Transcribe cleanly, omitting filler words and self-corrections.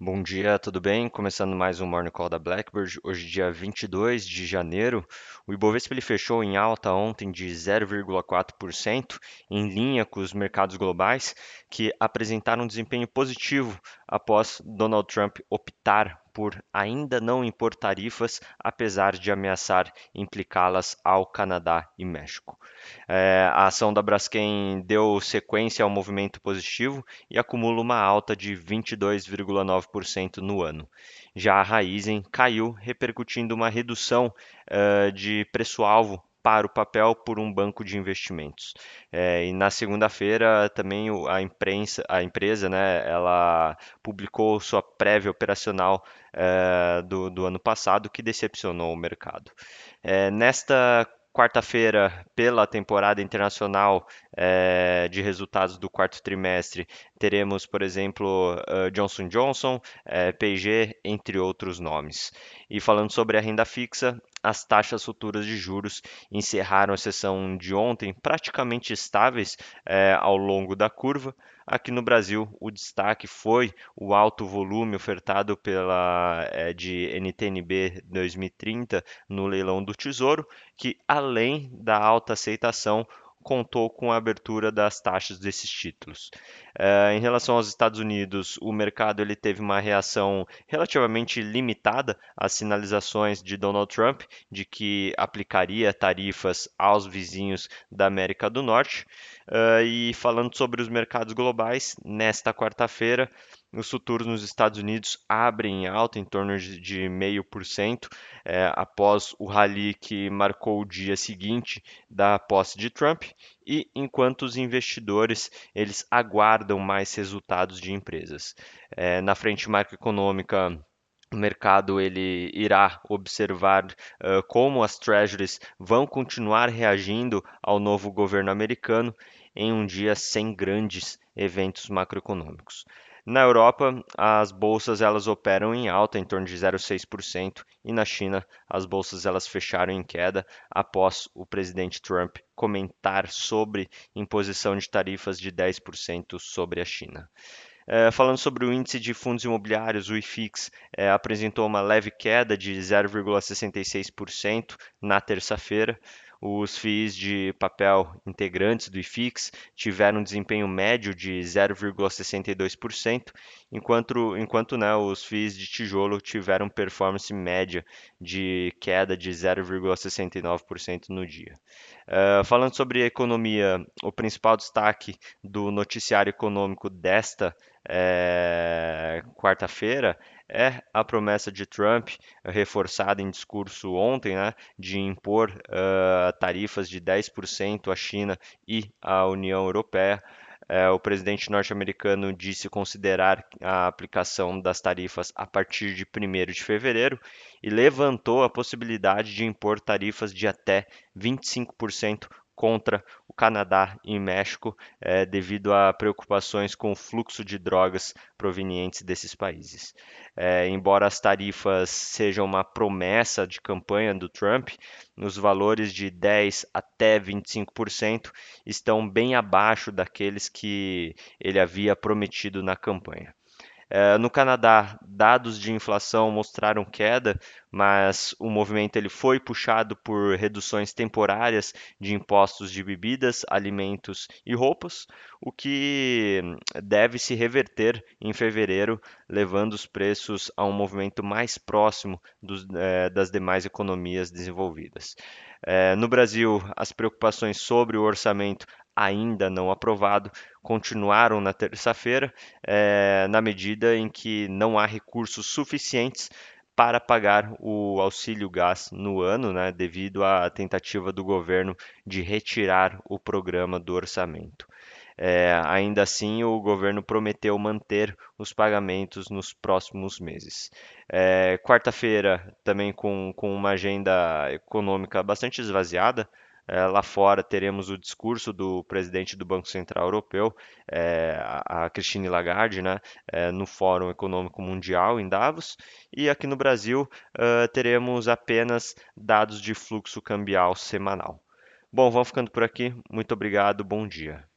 Bom dia, tudo bem? Começando mais um Morning Call da Blackbird. Hoje, dia 22 de janeiro. O Ibovespa ele fechou em alta ontem de 0,4%, em linha com os mercados globais, que apresentaram um desempenho positivo após Donald Trump optar por ainda não impor tarifas, apesar de ameaçar implicá-las ao Canadá e México. A ação da Braskem deu sequência ao movimento positivo e acumula uma alta de 22,9% no ano. Já a Raizen caiu, repercutindo uma redução de preço-alvo para o papel por um banco de investimentos. E na segunda-feira também a empresa, né, ela publicou sua prévia operacional do ano passado, que decepcionou o mercado. Nesta quarta-feira, pela temporada internacional de resultados do quarto trimestre, teremos, por exemplo, Johnson Johnson, P&G, entre outros nomes. E falando sobre a renda fixa, as taxas futuras de juros encerraram a sessão de ontem praticamente estáveis ao longo da curva. Aqui no Brasil, o destaque foi o alto volume ofertado de NTNB 2030 no leilão do Tesouro, que além da alta aceitação, contou com a abertura das taxas desses títulos. Em relação aos Estados Unidos, o mercado ele teve uma reação relativamente limitada às sinalizações de Donald Trump de que aplicaria tarifas aos vizinhos da América do Norte. E falando sobre os mercados globais, nesta quarta-feira, os futuros nos Estados Unidos abrem em alta, em torno de 0,5%, após o rally que marcou o dia seguinte da posse de Trump, e enquanto os investidores eles aguardam mais resultados de empresas. Na frente macroeconômica, o mercado ele irá observar como as treasuries vão continuar reagindo ao novo governo americano em um dia sem grandes eventos macroeconômicos. Na Europa, as bolsas elas operam em alta, em torno de 0,6%, e na China, as bolsas elas fecharam em queda após o presidente Trump comentar sobre imposição de tarifas de 10% sobre a China. Falando sobre o índice de fundos imobiliários, o IFIX, apresentou uma leve queda de 0,66% na terça-feira. Os FIIs de papel integrantes do IFIX tiveram um desempenho médio de 0,62%, enquanto né, os FIIs de tijolo tiveram performance média de queda de 0,69% no dia. Falando sobre economia, o principal destaque do noticiário econômico desta quarta-feira é a promessa de Trump, reforçada em discurso ontem, né, de impor tarifas de 10% à China e à União Europeia. O presidente norte-americano disse considerar a aplicação das tarifas a partir de 1º de fevereiro e levantou a possibilidade de impor tarifas de até 25% contra o Canadá e México, devido a preocupações com o fluxo de drogas provenientes desses países. Embora as tarifas sejam uma promessa de campanha do Trump, os valores de 10 até 25% estão bem abaixo daqueles que ele havia prometido na campanha. No Canadá, dados de inflação mostraram queda, mas o movimento ele foi puxado por reduções temporárias de impostos de bebidas, alimentos e roupas, o que deve se reverter em fevereiro, levando os preços a um movimento mais próximo das demais economias desenvolvidas. No Brasil, as preocupações sobre o orçamento ainda não aprovado continuaram na terça-feira, na medida em que não há recursos suficientes para pagar o auxílio gás no ano, né, devido à tentativa do governo de retirar o programa do orçamento. Ainda assim, o governo prometeu manter os pagamentos nos próximos meses. Quarta-feira, também com uma agenda econômica bastante esvaziada. Lá fora teremos o discurso do presidente do Banco Central Europeu, a Christine Lagarde, né, no Fórum Econômico Mundial em Davos. E aqui no Brasil, teremos apenas dados de fluxo cambial semanal. Bom, vamos ficando por aqui. Muito obrigado, bom dia.